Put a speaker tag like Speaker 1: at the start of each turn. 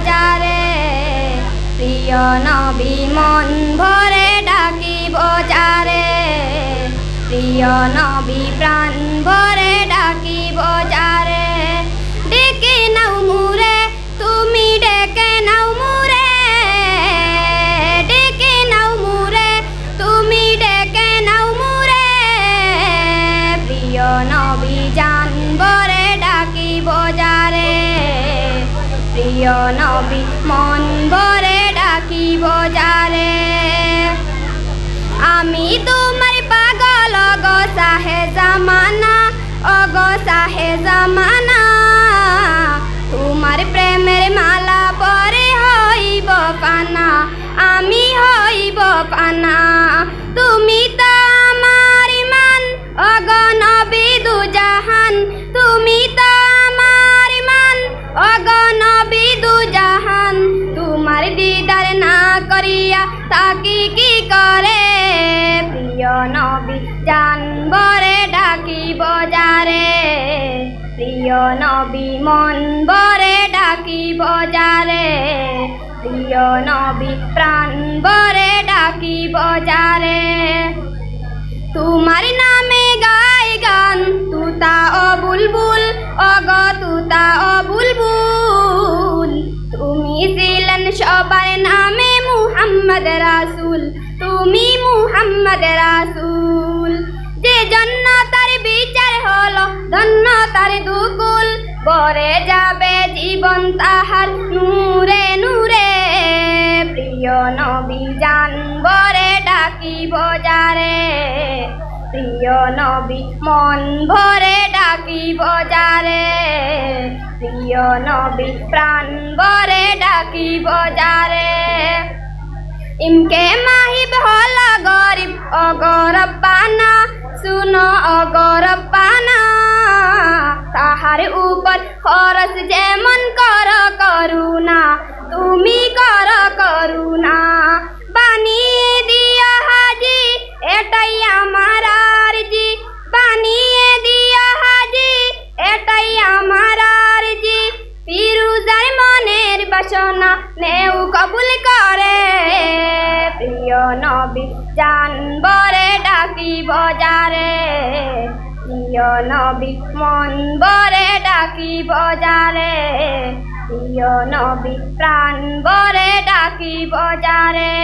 Speaker 1: যারে প্রিয় নবী মন ভরে ডাকিব যারে প্রিয় নবী প্রাণ ভরে ডাকিব যারে ডেকে নাও মুরে তুমি ডেকে নাও মুরে ডেকে নাও মুরে তুমি ডেকে নাও মুরে প্রিয় নবী জান ভরে ডাকিব যারে প্রিয় নবী মন ভরে ডাকিব যারে আমি তোমার পাগল গো সাহে জামানা অগো সাহে জামানা তোমার প্রেমের মালা পরে হইব পানা আমি হইব পানা তুমি তো আমার ইমান অগো নবী দুজাহান তুমি তো আমার ইমান অগো নবী দুজাহান তোমার দিদার না করিয়া তাকি কি করে প্রিয় নবী জান ভরে ডাকিব যারে প্রিয় নবী মন ভরে ডাকিব যারে প্রিয় নবী প্রাণ ভরে ডাকিব যারে তোমার নামে গাই গান তুতা ও বুলবুল অগ তুতা ও বুলবুল তুমি ছিলেন সবার নামে মুহাম্মদ রাসূল তুমি মুহাম্মদ রাসূল যে জান্নাতের বিচার হলো ধন্য তার দুকুল ভরে যাবে জীবন তাহার নূরে নূরে প্রিয় নবী জান ভরে ডাকিব যারে প্রিয় নবী মন ভরে ডাকিব যারে প্রিয় নবী প্রাণ ভরে ডাকিব যারে ইমকে মাহিব হল গরিব অগরব্বানা শুনো অগরব্বানা তাহার উপর খরচ যেমন কর করুণা তুমি কর করুণা বানিয়ে দিয়া হাজি এটাই আমার আরজি বানিয়ে দিয়া হাজি এটাই আমার আরজি ফিরুজার মনের বাসনা নেও কবুল করে প্রিয় নবী জান ভরে ডাকিব যারে প্রিয় নবী মন ভরে ডাকিব যারে প্রিয় নবী প্রাণ ভরে ডাকিব যারে।